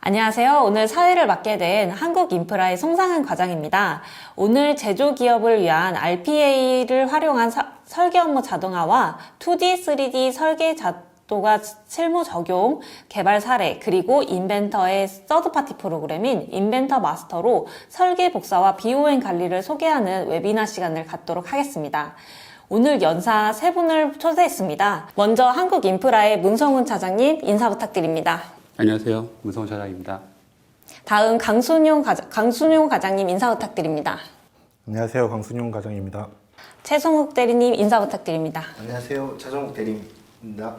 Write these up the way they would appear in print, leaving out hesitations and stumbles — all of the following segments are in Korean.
안녕하세요. 오늘 사회를 맡게 된 한국인프라의 송상은 과장입니다. 오늘 제조기업을 위한 RPA를 활용한 설계 업무 자동화와 2D, 3D 설계 자동화 실무 적용, 개발 사례, 그리고 인벤터의 서드파티 프로그램인 인벤터 마스터로 설계 복사와 BOM 관리를 소개하는 웨비나 시간을 갖도록 하겠습니다. 오늘 연사 세 분을 초대했습니다. 먼저 한국인프라의 문성훈 차장님 인사 부탁드립니다. 안녕하세요. 문성훈 차장입니다. 다음 강순용 과장님 인사 부탁드립니다. 안녕하세요. 강순용 과장입니다. 최성욱 대리님 인사 부탁드립니다. 안녕하세요. 차정욱 대리입니다.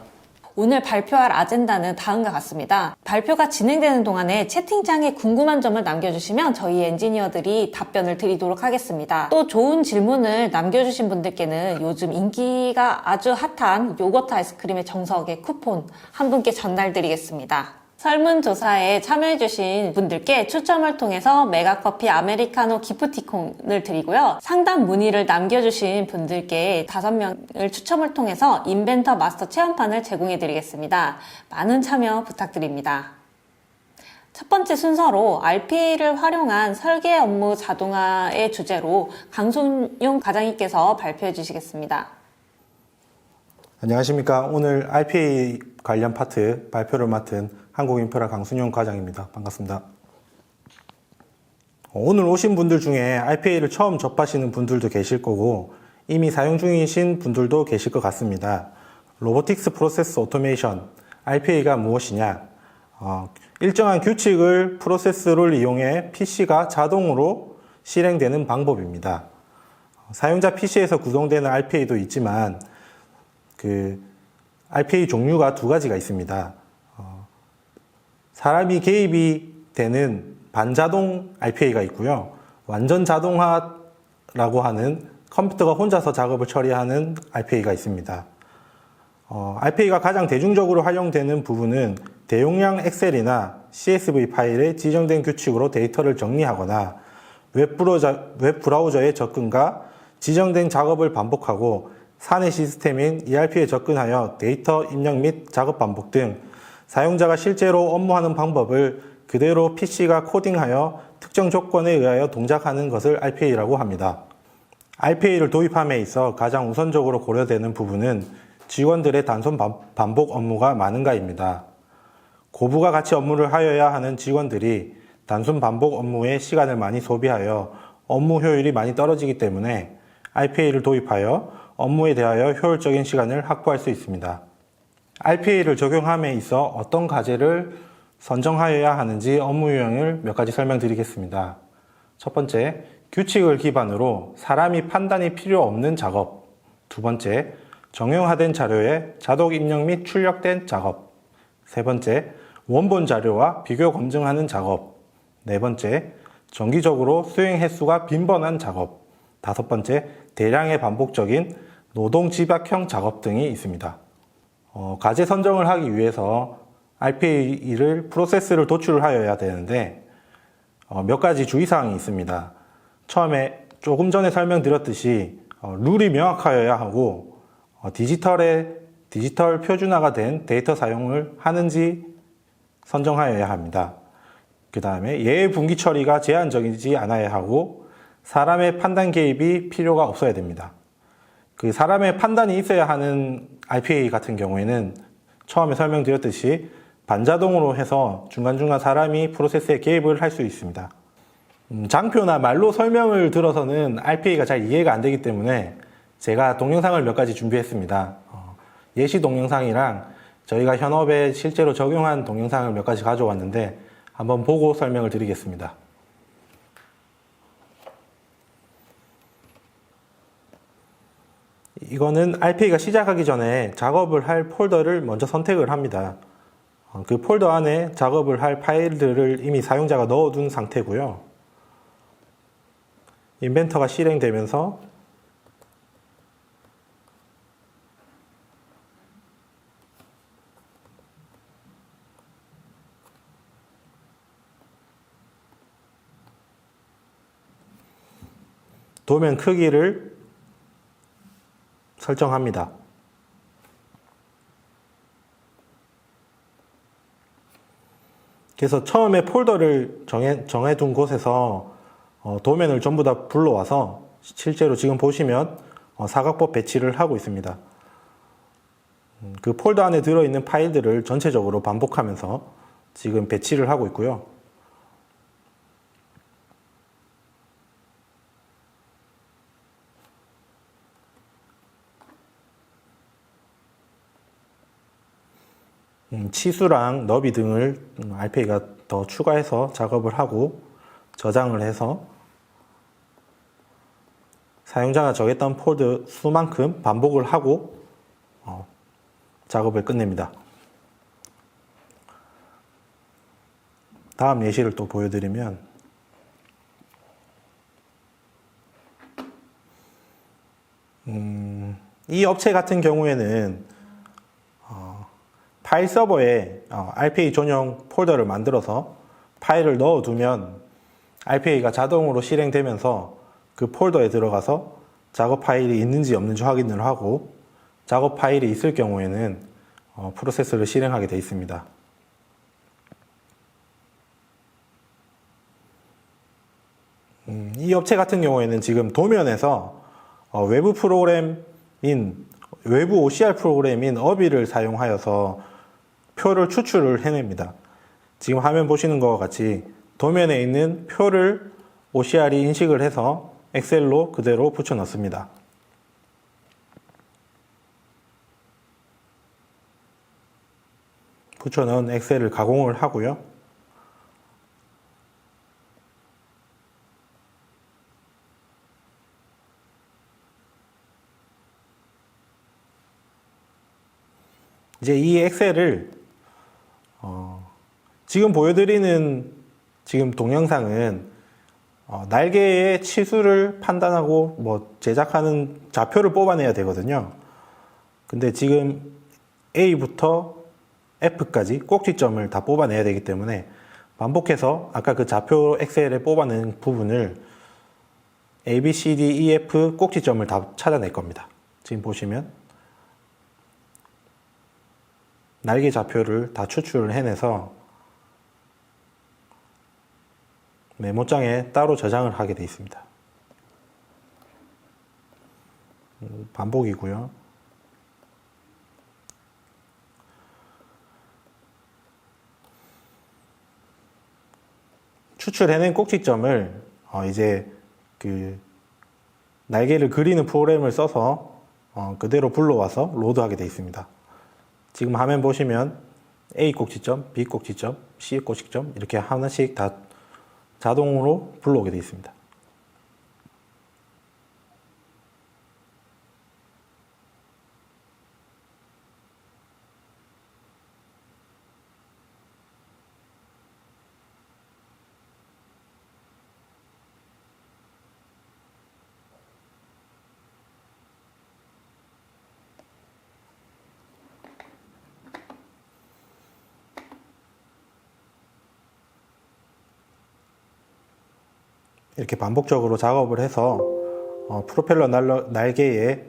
오늘 발표할 아젠다는 다음과 같습니다. 발표가 진행되는 동안에 채팅창에 궁금한 점을 남겨주시면 저희 엔지니어들이 답변을 드리도록 하겠습니다. 또 좋은 질문을 남겨주신 분들께는 요즘 인기가 아주 핫한 요거트 아이스크림의 정석의 쿠폰 한 분께 전달드리겠습니다. 설문조사에 참여해주신 분들께 추첨을 통해서 메가커피 아메리카노 기프티콘을 드리고요. 상담 문의를 남겨주신 분들께 5명을 추첨을 통해서 인벤터 마스터 체험판을 제공해드리겠습니다. 많은 참여 부탁드립니다. 첫 번째 순서로 RPA를 활용한 설계 업무 자동화의 주제로 강순용 과장님께서 발표해 주시겠습니다. 안녕하십니까. 오늘 RPA 관련 파트 발표를 맡은 한국인프라 강순용 과장입니다. 반갑습니다. 오늘 오신 분들 중에 RPA를 처음 접하시는 분들도 계실 거고 이미 사용 중이신 분들도 계실 것 같습니다. 로보틱스 프로세스 오토메이션, RPA가 무엇이냐? 일정한 규칙을 프로세스를 이용해 PC가 자동으로 실행되는 방법입니다. 사용자 PC에서 구동되는 RPA도 있지만 RPA 종류가 두 가지가 있습니다. 사람이 개입이 되는 반자동 RPA가 있고요. 완전 자동화라고 하는 컴퓨터가 혼자서 작업을 처리하는 RPA가 있습니다. RPA가 가장 대중적으로 활용되는 부분은 대용량 엑셀이나 CSV 파일에 지정된 규칙으로 데이터를 정리하거나 웹브라우저의 접근과 지정된 작업을 반복하고 사내 시스템인 ERP에 접근하여 데이터 입력 및 작업 반복 등 사용자가 실제로 업무하는 방법을 그대로 PC가 코딩하여 특정 조건에 의하여 동작하는 것을 RPA라고 합니다. RPA를 도입함에 있어 가장 우선적으로 고려되는 부분은 직원들의 단순 반복 업무가 많은가입니다. 고부가 가치 업무를 하여야 하는 직원들이 단순 반복 업무에 시간을 많이 소비하여 업무 효율이 많이 떨어지기 때문에 RPA를 도입하여 업무에 대하여 효율적인 시간을 확보할 수 있습니다. RPA를 적용함에 있어 어떤 과제를 선정하여야 하는지 업무 유형을 몇 가지 설명드리겠습니다. 첫 번째, 규칙을 기반으로 사람이 판단이 필요 없는 작업. 두 번째, 정형화된 자료에 자동 입력 및 출력된 작업. 세 번째, 원본 자료와 비교 검증하는 작업. 네 번째, 정기적으로 수행 횟수가 빈번한 작업. 다섯 번째, 대량의 반복적인 노동 집약형 작업 등이 있습니다. 과제 선정을 하기 위해서 RPA를 프로세스를 도출하여야 되는데 몇 가지 주의사항이 있습니다. 처음에 조금 전에 설명드렸듯이 룰이 명확하여야 하고 디지털 표준화가 된 데이터 사용을 하는지 선정하여야 합니다. 그 다음에 예외 분기 처리가 제한적이지 않아야 하고 사람의 판단 개입이 필요가 없어야 됩니다. 사람의 판단이 있어야 하는 RPA 같은 경우에는 처음에 설명드렸듯이 반자동으로 해서 중간중간 사람이 프로세스에 개입을 할 수 있습니다. 장표나 말로 설명을 들어서는 RPA가 잘 이해가 안 되기 때문에 제가 동영상을 몇 가지 준비했습니다. 예시 동영상이랑 저희가 현업에 실제로 적용한 동영상을 몇 가지 가져왔는데 한번 보고 설명을 드리겠습니다. 이거는 RPA가 시작하기 전에 작업을 할 폴더를 먼저 선택을 합니다. 그 폴더 안에 작업을 할 파일들을 이미 사용자가 넣어둔 상태고요. 인벤터가 실행되면서 도면 크기를 설정합니다. 그래서 처음에 폴더를 정해둔 곳에서 도면을 전부 다 불러와서 실제로 지금 보시면 사각법 배치를 하고 있습니다. 그 폴더 안에 들어있는 파일들을 전체적으로 반복하면서 지금 배치를 하고 있고요. 치수랑 너비 등을 RPA가 더 추가해서 작업을 하고 저장을 해서 사용자가 정했던 폴더 수만큼 반복을 하고 작업을 끝냅니다. 다음 예시를 또 보여드리면 이 업체 같은 경우에는 파일 서버에 RPA 전용 폴더를 만들어서 파일을 넣어두면 RPA가 자동으로 실행되면서 그 폴더에 들어가서 작업 파일이 있는지 없는지 확인을 하고 작업 파일이 있을 경우에는 프로세스를 실행하게 되어 있습니다. 이 업체 같은 경우에는 지금 도면에서 외부 OCR 프로그램인 어비를 사용하여서 표를 추출을 해냅니다. 지금 화면 보시는 것과 같이 도면에 있는 표를 OCR이 인식을 해서 엑셀로 그대로 붙여 넣습니다. 붙여 넣은 엑셀을 가공을 하고요. 이제 이 엑셀을 지금 보여드리는 지금 동영상은 날개의 치수를 판단하고 제작하는 좌표를 뽑아내야 되거든요. 근데 지금 A부터 F까지 꼭지점을 다 뽑아내야 되기 때문에 반복해서 아까 그 좌표 엑셀에 뽑아낸 부분을 A, B, C, D, E, F 꼭지점을 다 찾아낼 겁니다. 지금 보시면 날개 좌표를 다 추출을 해내서 메모장에 따로 저장을 하게 되어 있습니다. 반복이고요. 추출해낸 꼭지점을 이제 그 날개를 그리는 프로그램을 써서 그대로 불러와서 로드하게 되어 있습니다. 지금 화면 보시면 A 꼭지점, B 꼭지점, C 꼭지점 이렇게 하나씩 다 자동으로 불러오게 되어 있습니다. 이렇게 반복적으로 작업을 해서 프로펠러 날개의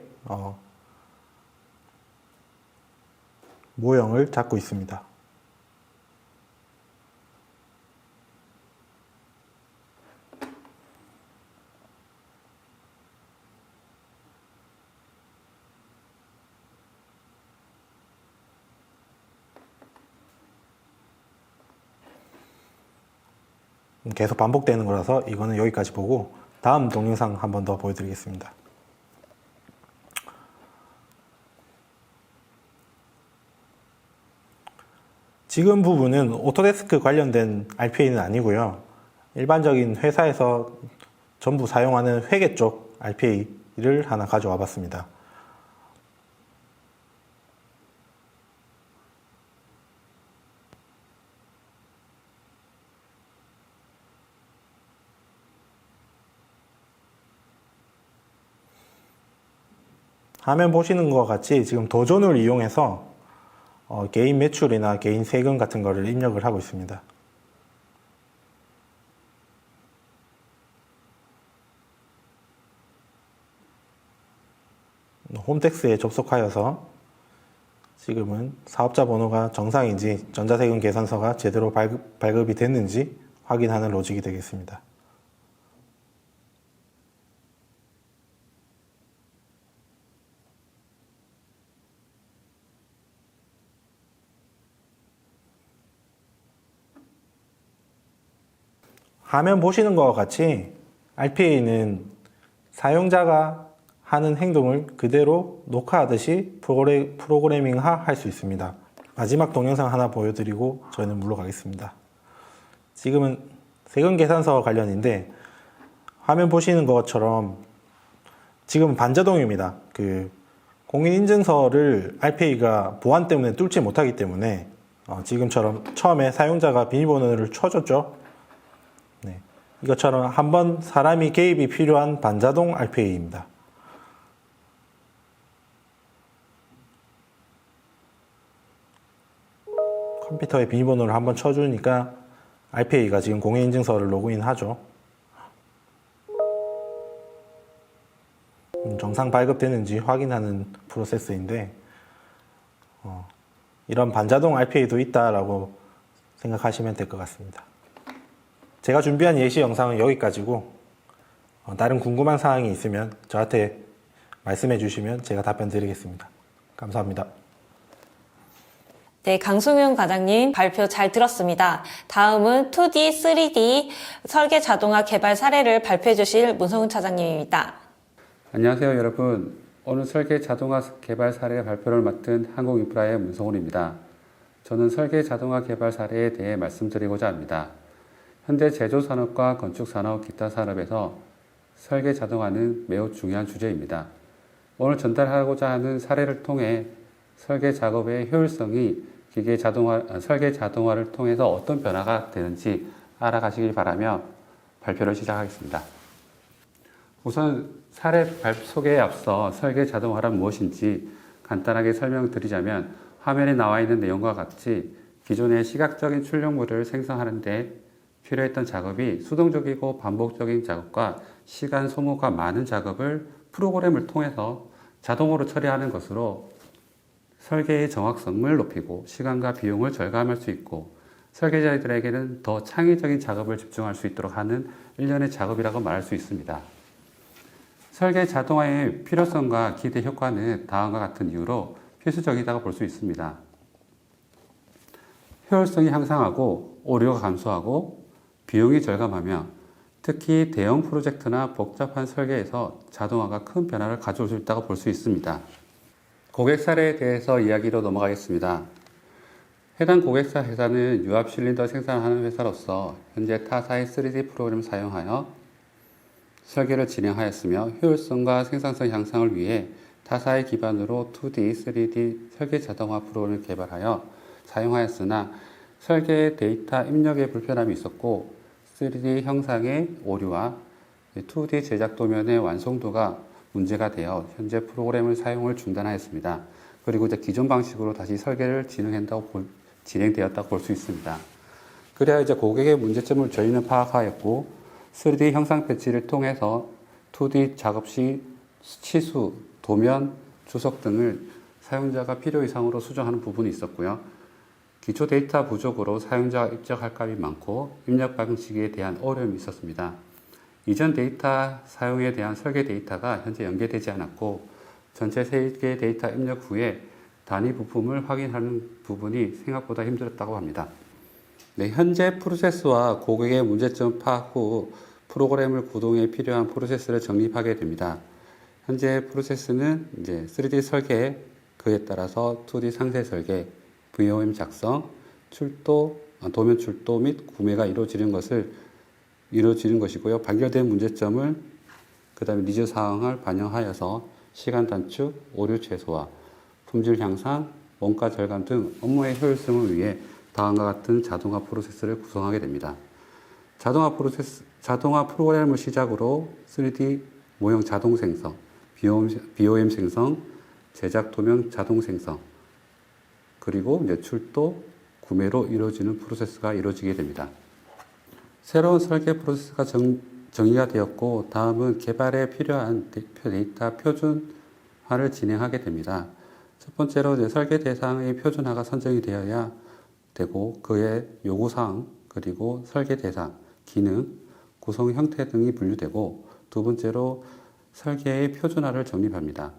모형을 잡고 있습니다. 계속 반복되는 거라서 이거는 여기까지 보고 다음 동영상 한 번 더 보여드리겠습니다. 지금 부분은 오토데스크 관련된 RPA는 아니고요. 일반적인 회사에서 전부 사용하는 회계 쪽 RPA를 하나 가져와 봤습니다. 화면 보시는 것 같이 지금 도전을 이용해서 개인 매출이나 개인 세금 같은 거를 입력을 하고 있습니다. 홈택스에 접속하여서 지금은 사업자 번호가 정상인지 전자세금 계산서가 제대로 발급이 됐는지 확인하는 로직이 되겠습니다. 화면 보시는 것과 같이 RPA는 사용자가 하는 행동을 그대로 녹화하듯이 프로그래밍화 할 수 있습니다. 마지막 동영상 하나 보여드리고 저희는 물러가겠습니다. 지금은 세금 계산서 관련인데 화면 보시는 것처럼 지금은 반자동입니다. 공인인증서를 RPA가 보안 때문에 뚫지 못하기 때문에 지금처럼 처음에 사용자가 비밀번호를 쳐줬죠. 이것처럼 한번 사람이 개입이 필요한 반자동 RPA입니다. 컴퓨터에 비밀번호를 한번 쳐주니까 RPA가 지금 공인인증서를 로그인하죠. 정상 발급되는지 확인하는 프로세스인데 이런 반자동 RPA도 있다라고 생각하시면 될 것 같습니다. 제가 준비한 예시 영상은 여기까지고 다른 궁금한 사항이 있으면 저한테 말씀해 주시면 제가 답변 드리겠습니다. 감사합니다. 네, 강승윤 과장님 발표 잘 들었습니다. 다음은 2D, 3D 설계 자동화 개발 사례를 발표해 주실 문성훈 차장님입니다. 안녕하세요, 여러분. 오늘 설계 자동화 개발 사례 발표를 맡은 한국인프라의 문성훈입니다. 저는 설계 자동화 개발 사례에 대해 말씀드리고자 합니다. 현대 제조산업과 건축산업, 기타 산업에서 설계 자동화는 매우 중요한 주제입니다. 오늘 전달하고자 하는 사례를 통해 설계 작업의 효율성이 설계 자동화를 통해서 어떤 변화가 되는지 알아가시길 바라며 발표를 시작하겠습니다. 우선 사례 소개에 앞서 설계 자동화란 무엇인지 간단하게 설명드리자면 화면에 나와 있는 내용과 같이 기존의 시각적인 출력물을 생성하는 데 필요했던 작업이 수동적이고 반복적인 작업과 시간 소모가 많은 작업을 프로그램을 통해서 자동으로 처리하는 것으로 설계의 정확성을 높이고 시간과 비용을 절감할 수 있고 설계자들에게는 더 창의적인 작업을 집중할 수 있도록 하는 일련의 작업이라고 말할 수 있습니다. 설계 자동화의 필요성과 기대 효과는 다음과 같은 이유로 필수적이라고 볼 수 있습니다. 효율성이 향상하고 오류가 감소하고 비용이 절감하며 특히 대형 프로젝트나 복잡한 설계에서 자동화가 큰 변화를 가져올 수 있다고 볼 수 있습니다. 고객 사례에 대해서 이야기로 넘어가겠습니다. 해당 고객사 회사는 유압 실린더 생산하는 회사로서 현재 타사의 3D 프로그램을 사용하여 설계를 진행하였으며 효율성과 생산성 향상을 위해 타사의 기반으로 2D, 3D 설계 자동화 프로그램을 개발하여 사용하였으나 설계의 데이터 입력에 불편함이 있었고 3D 형상의 오류와 2D 제작 도면의 완성도가 문제가 되어 현재 프로그램을 사용을 중단하였습니다. 그리고 이제 기존 방식으로 다시 설계를 진행되었다고 볼 수 있습니다. 그래야 이제 고객의 문제점을 저희는 파악하였고 3D 형상 패치를 통해서 2D 작업 시 치수, 도면, 주석 등을 사용자가 필요 이상으로 수정하는 부분이 있었고요. 기초 데이터 부족으로 사용자가 입력할 값이 많고 입력 방식에 대한 어려움이 있었습니다. 이전 데이터 사용에 대한 설계 데이터가 현재 연계되지 않았고 전체 설계 데이터 입력 후에 단위 부품을 확인하는 부분이 생각보다 힘들었다고 합니다. 네, 현재 프로세스와 고객의 문제점 파악 후 프로그램을 구동에 필요한 프로세스를 정립하게 됩니다. 현재 프로세스는 이제 3D 설계, 그에 따라서 2D 상세 설계, VOM 작성, 도면 출도 및 구매가 이루어지는 것이고요. 발견된 문제점을 그 다음에 니즈 사항을 반영하여서 시간 단축, 오류 최소화, 품질 향상, 원가 절감 등 업무의 효율성을 위해 다음과 같은 자동화 프로세스를 구성하게 됩니다. 자동화 프로그램을 시작으로 3D 모형 자동 생성, BOM 생성, 제작 도면 자동 생성, 그리고 이제 출도, 구매로 이루어지는 프로세스가 이루어지게 됩니다. 새로운 설계 프로세스가 정의가 되었고 다음은 개발에 필요한 데이터 표준화를 진행하게 됩니다. 첫 첫 번째로 이제 설계 대상의 표준화가 선정이 되어야 되고 그의 요구사항 그리고 설계 대상, 기능, 구성 형태 등이 분류되고 두 번째로 설계의 표준화를 정립합니다.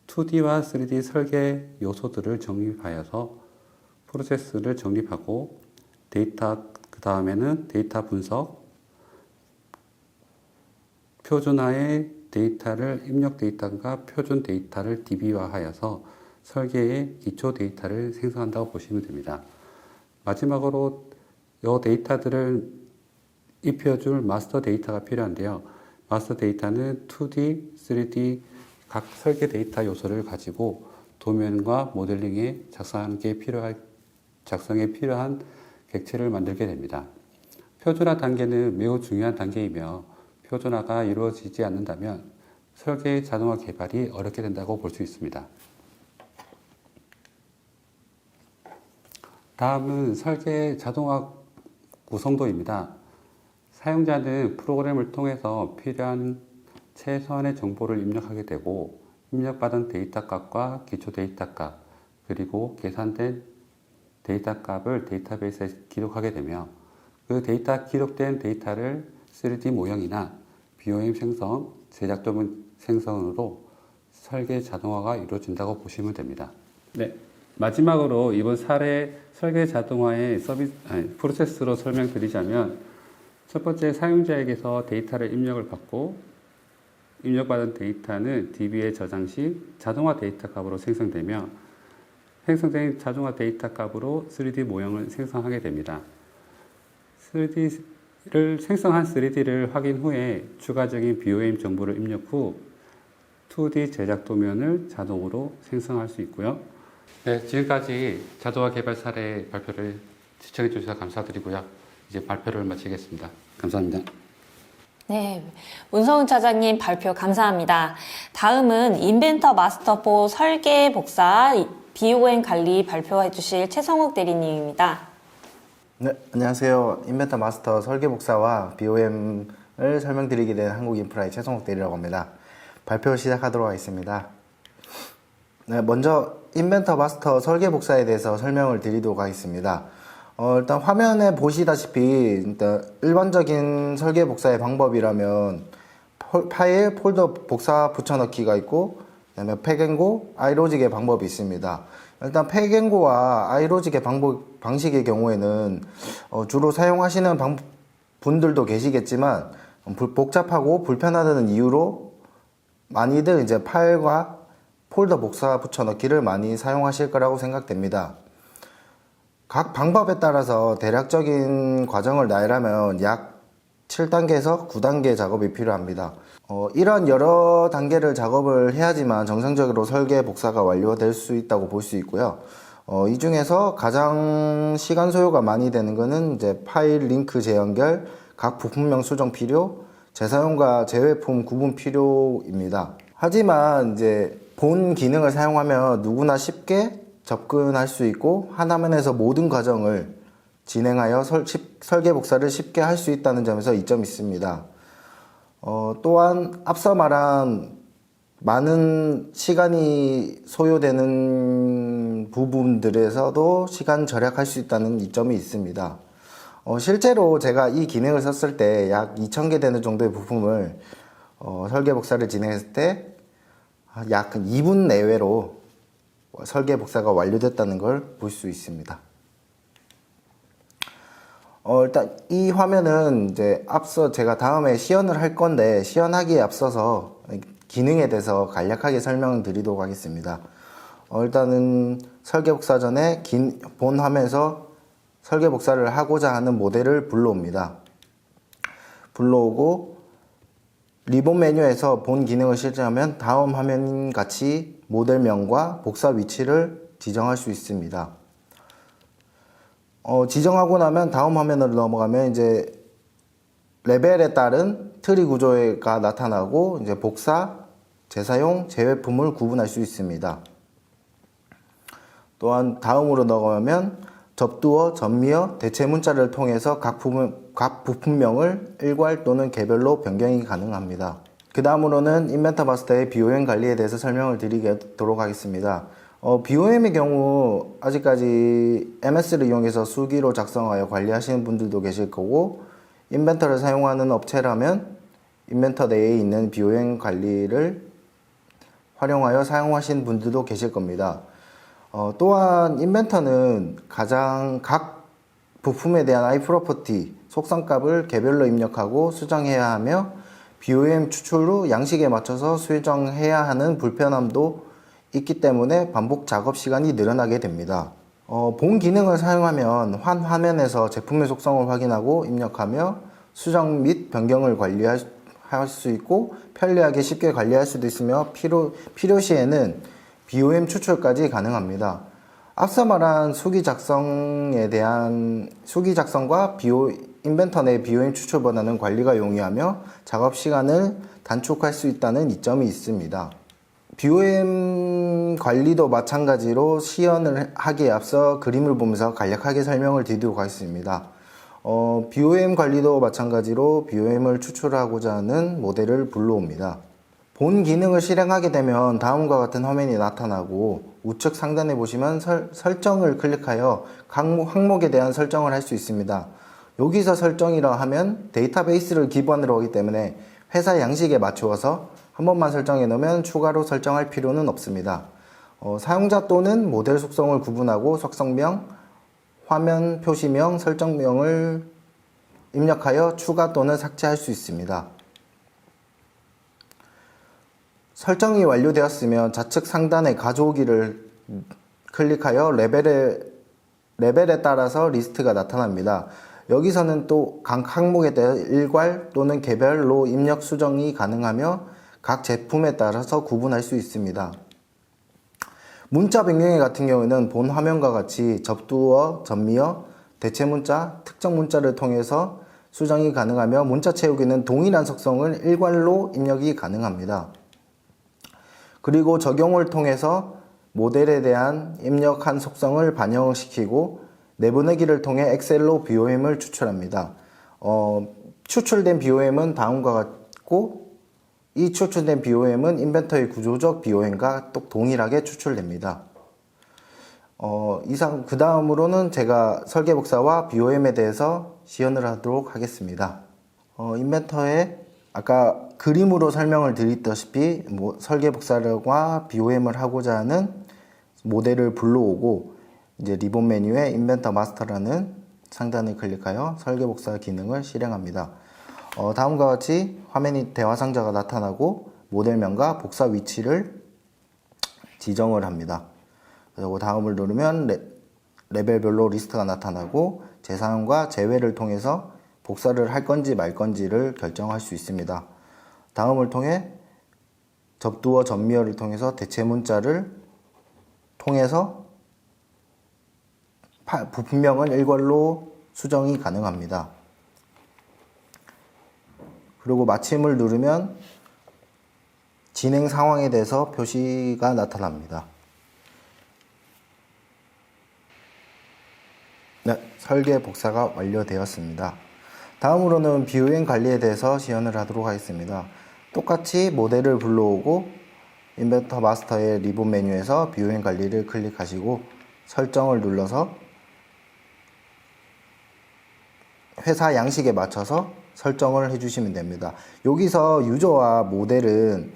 2D와 3D 설계 요소들을 정립하여서 프로세스를 정립하고 데이터 그 다음에는 데이터 분석, 표준화의 데이터를 입력 데이터가 표준 데이터를 DB화하여서 설계의 기초 데이터를 생성한다고 보시면 됩니다. 마지막으로 이 데이터들을 입혀줄 마스터 데이터가 필요한데요. 마스터 데이터는 2D, 3D 각 설계 데이터 요소를 가지고 도면과 모델링에 작성에 필요한 객체를 만들게 됩니다. 표준화 단계는 매우 중요한 단계이며 표준화가 이루어지지 않는다면 설계 자동화 개발이 어렵게 된다고 볼 수 있습니다. 다음은 설계 자동화 구성도입니다. 사용자는 프로그램을 통해서 필요한 최소한의 정보를 입력하게 되고 입력받은 데이터 값과 기초 데이터 값 그리고 계산된 데이터 값을 데이터베이스에 기록하게 되며 그 기록된 데이터를 3D 모형이나 BOM 생성, 제작 도면 생성으로 설계 자동화가 이루어진다고 보시면 됩니다. 네, 마지막으로 이번 사례 설계 자동화의 프로세스로 설명드리자면 첫 번째 사용자에게서 데이터를 입력을 받고 입력받은 데이터는 DB에 저장 시 자동화 데이터 값으로 생성되며 생성된 자동화 데이터 값으로 3D 모형을 생성하게 됩니다. 생성한 3D를 확인 후에 추가적인 BOM 정보를 입력 후 2D 제작 도면을 자동으로 생성할 수 있고요. 네, 지금까지 자동화 개발 사례 발표를 시청해 주셔서 감사드리고요. 이제 발표를 마치겠습니다. 감사합니다. 네, 문성훈 차장님 발표 감사합니다. 다음은 인벤터 마스터 4 설계 복사 BOM 관리 발표해 주실 최성욱 대리님입니다. 네, 안녕하세요. 인벤터 마스터 설계복사와 BOM을 설명드리게 된 한국인프라의 최성욱 대리라고 합니다. 발표 시작하도록 하겠습니다. 네, 먼저 인벤터 마스터 설계복사에 대해서 설명을 드리도록 하겠습니다. 일단 화면에 보시다시피 일단 일반적인 설계복사의 방법이라면 파일, 폴더 복사 붙여넣기가 있고 그다음에 팩앤고, 아이로직의 방법이 있습니다. 일단 팩앤고와 아이로직의 방식의 경우에는 주로 사용하시는 분들도 계시겠지만 복잡하고 불편하다는 이유로 많이들 이제 파일과 폴더 복사 붙여넣기를 많이 사용하실 거라고 생각됩니다. 각 방법에 따라서 대략적인 과정을 나열하면 약 7단계에서 9단계 작업이 필요합니다. 이런 여러 단계를 작업을 해야지만 정상적으로 설계 복사가 완료될 수 있다고 볼 수 있고요. 이 중에서 가장 시간 소요가 많이 되는 것은 이제 파일 링크 재연결, 각 부품명 수정 필요, 재사용과 재외품 구분 필요입니다. 하지만 이제 본 기능을 사용하면 누구나 쉽게 접근할 수 있고 한 화면에서 모든 과정을 진행하여 설계 복사를 쉽게 할 수 있다는 점에서 이점이 있습니다. 또한 앞서 말한 많은 시간이 소요되는 부분들에서도 시간 절약할 수 있다는 이점이 있습니다. 실제로 제가 이 기능을 썼을 때 약 2,000개 되는 정도의 부품을 설계 복사를 진행했을 때 약 2분 내외로 설계 복사가 완료됐다는 걸 볼 수 있습니다. 일단 이 화면은 이제 앞서 제가 다음에 시연을 할 건데 시연하기에 앞서서 기능에 대해서 간략하게 설명을 드리도록 하겠습니다. 일단은 설계 복사 전에 본 화면에서 설계 복사를 하고자 하는 모델을 불러옵니다. 불러오고 리본 메뉴에서 본 기능을 실행하면 다음 화면 같이 모델명과 복사 위치를 지정할 수 있습니다. 지정하고 나면 다음 화면으로 넘어가면 이제 레벨에 따른 트리 구조가 나타나고 이제 복사, 재사용, 재외품을 구분할 수 있습니다. 또한 다음으로 넘어가면 접두어, 전미어, 대체 문자를 통해서 각 부품명을 일괄 또는 개별로 변경이 가능합니다. 그 다음으로는 인벤터 마스터의 BOM 관리에 대해서 설명을 드리도록 하겠습니다. BOM의 경우 아직까지 MS를 이용해서 수기로 작성하여 관리하시는 분들도 계실 거고, 인벤터를 사용하는 업체라면 인벤터 내에 있는 BOM 관리를 활용하여 사용하시는 분들도 계실 겁니다. 또한 인벤터는 가장 각 부품에 대한 iProperty 속성값을 개별로 입력하고 수정해야 하며, BOM 추출 후 양식에 맞춰서 수정해야 하는 불편함도 있기 때문에 반복 작업 시간이 늘어나게 됩니다. 본 기능을 사용하면 한 화면에서 제품의 속성을 확인하고 입력하며 수정 및 변경을 관리할 수 있고, 편리하게 쉽게 관리할 수도 있으며, 필요시에는 BOM 추출까지 가능합니다. 앞서 말한 수기 작성과 인벤터 내 BOM 추출보다는 관리가 용이하며 작업 시간을 단축할 수 있다는 이점이 있습니다. BOM 관리도 마찬가지로 시연을 하기에 앞서 그림을 보면서 간략하게 설명을 드리도록 하겠습니다. BOM 관리도 마찬가지로 BOM을 추출하고자 하는 모델을 불러옵니다. 본 기능을 실행하게 되면 다음과 같은 화면이 나타나고, 우측 상단에 보시면 설정을 클릭하여 각 항목에 대한 설정을 할 수 있습니다. 여기서 설정이라 하면 데이터베이스를 기반으로 하기 때문에 회사 양식에 맞추어서 한 번만 설정해 놓으면 추가로 설정할 필요는 없습니다. 사용자 또는 모델 속성을 구분하고 속성명, 화면 표시명, 설정명을 입력하여 추가 또는 삭제할 수 있습니다. 설정이 완료되었으면 좌측 상단의 가져오기를 클릭하여 레벨에 따라서 리스트가 나타납니다. 여기서는 또 각 항목에 대해 일괄 또는 개별로 입력 수정이 가능하며 각 제품에 따라서 구분할 수 있습니다. 문자 변경에 같은 경우에는 본 화면과 같이 접두어, 전미어, 대체 문자, 특정 문자를 통해서 수정이 가능하며, 문자 채우기는 동일한 속성을 일괄로 입력이 가능합니다. 그리고 적용을 통해서 모델에 대한 입력한 속성을 반영시키고 내보내기를 통해 엑셀로 BOM을 추출합니다. 추출된 BOM은 다음과 같고, 이 추출된 BOM은 인벤터의 구조적 BOM과 또 동일하게 추출됩니다. 그 다음으로는 제가 설계복사와 BOM에 대해서 시연을 하도록 하겠습니다. 인벤터에 아까 그림으로 설명을 드렸다시피 설계복사와 BOM을 하고자 하는 모델을 불러오고, 이제 리본 메뉴에 인벤터 마스터라는 상단을 클릭하여 설계복사 기능을 실행합니다. 다음과 같이 화면이 대화 상자가 나타나고 모델명과 복사 위치를 지정을 합니다. 그리고 다음을 누르면 레벨별로 리스트가 나타나고 재사용과 제외를 통해서 복사를 할 건지 말 건지를 결정할 수 있습니다. 다음을 통해 접두어 전미어를 통해서 대체 문자를 통해서 부품명은 일괄로 수정이 가능합니다. 그리고 마침을 누르면 진행 상황에 대해서 표시가 나타납니다. 네, 설계 복사가 완료되었습니다. 다음으로는 BOM 관리에 대해서 시연을 하도록 하겠습니다. 똑같이 모델을 불러오고 인벤터 마스터의 리본 메뉴에서 BOM 관리를 클릭하시고 설정을 눌러서 회사 양식에 맞춰서 설정을 해주시면 됩니다. 여기서 유저와 모델은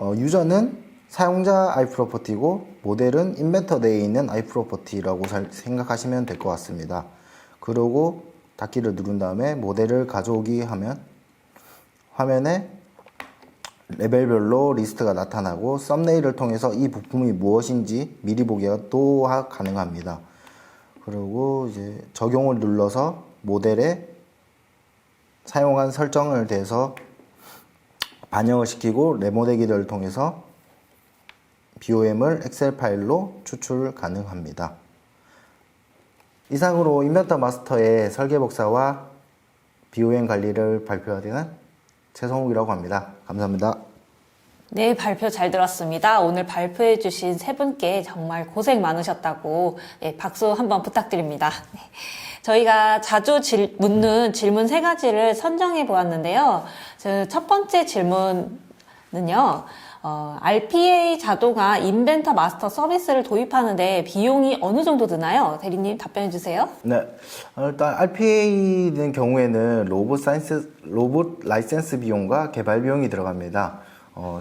유저는 사용자 iProperty고 모델은 인벤터 내에 있는 iProperty라고 생각하시면 될 것 같습니다. 그리고 닫기를 누른 다음에 모델을 가져오기 하면 화면에 레벨별로 리스트가 나타나고 썸네일을 통해서 이 부품이 무엇인지 미리 보기가 또 가능합니다. 그리고 이제 적용을 눌러서 모델에 사용한 설정을 대해서 반영을 시키고 레모델기를 통해서 BOM을 엑셀 파일로 추출 가능합니다. 이상으로 인벤터 마스터의 설계복사와 BOM 관리를 발표하는 최성욱이라고 합니다. 감사합니다. 네, 발표 잘 들었습니다. 오늘 발표해주신 세 분께 정말 고생 많으셨다고 박수 한번 부탁드립니다. 네. 저희가 자주 묻는 질문 세 가지를 선정해 보았는데요. 첫 번째 질문은요. RPA 자동화 인벤터 마스터 서비스를 도입하는데 비용이 어느 정도 드나요? 대리님 답변해 주세요. 네. 일단 RPA는 경우에는 로봇 라이센스 비용과 개발 비용이 들어갑니다.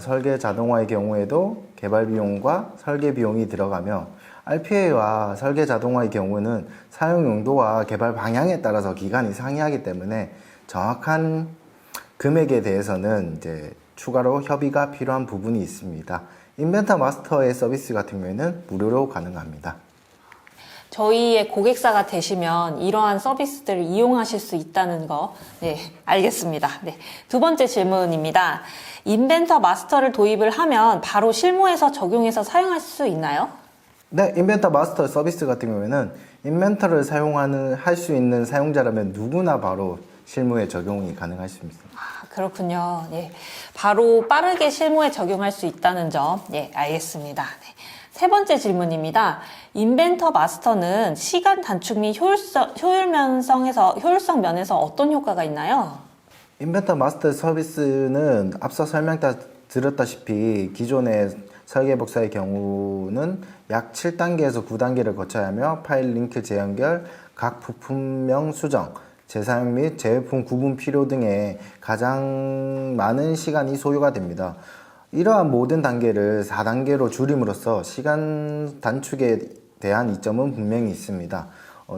설계 자동화의 경우에도 개발 비용과 설계 비용이 들어가며 RPA와 설계 자동화의 경우는 사용 용도와 개발 방향에 따라서 기간이 상이하기 때문에 정확한 금액에 대해서는 이제 추가로 협의가 필요한 부분이 있습니다. 인벤터 마스터의 서비스 같은 경우에는 무료로 가능합니다. 저희의 고객사가 되시면 이러한 서비스들을 이용하실 수 있다는 거, 네, 알겠습니다. 네, 두 번째 질문입니다. 인벤터 마스터를 도입을 하면 바로 실무에서 적용해서 사용할 수 있나요? 네, 인벤터 마스터 서비스 같은 경우에는 인벤터를 할 수 있는 사용자라면 누구나 바로 실무에 적용이 가능할 수 있습니다. 그렇군요. 예, 바로 빠르게 실무에 적용할 수 있다는 점, 예, 알겠습니다. 네. 세 번째 질문입니다. 인벤터 마스터는 시간 단축 및 효율성 면에서 어떤 효과가 있나요? 인벤터 마스터 서비스는 앞서 드렸다시피 기존의 설계 복사의 경우는 약 7단계에서 9단계를 거쳐야 하며 파일 링크 재연결, 각 부품명 수정, 재사용 및 재외품 구분 필요 등에 가장 많은 시간이 소요가 됩니다. 이러한 모든 단계를 4단계로 줄임으로써 시간 단축에 대한 이점은 분명히 있습니다.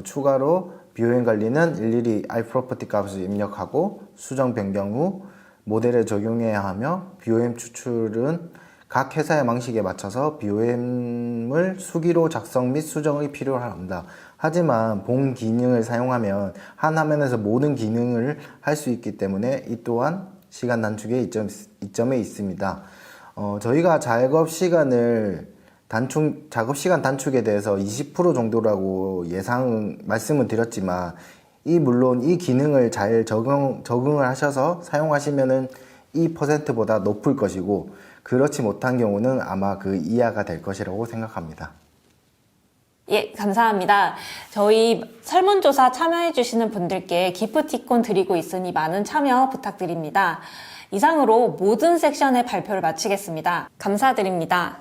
추가로 BOM 관리는 일일이 iProperty 값을 입력하고 수정 변경 후 모델에 적용해야 하며 BOM 추출은 각 회사의 방식에 맞춰서 BOM을 수기로 작성 및 수정이 필요합니다. 하지만 본 기능을 사용하면 한 화면에서 모든 기능을 할 수 있기 때문에 이 또한 시간 단축의 이점에 있습니다. 저희가 작업 시간 단축에 대해서 20% 정도라고 말씀을 드렸지만 물론 이 기능을 잘 적응을 하셔서 사용하시면은 이 %보다 높을 것이고 그렇지 못한 경우는 아마 그 이하가 될 것이라고 생각합니다. 예, 감사합니다. 저희 설문조사 참여해주시는 분들께 기프티콘 드리고 있으니 많은 참여 부탁드립니다. 이상으로 모든 섹션의 발표를 마치겠습니다. 감사드립니다.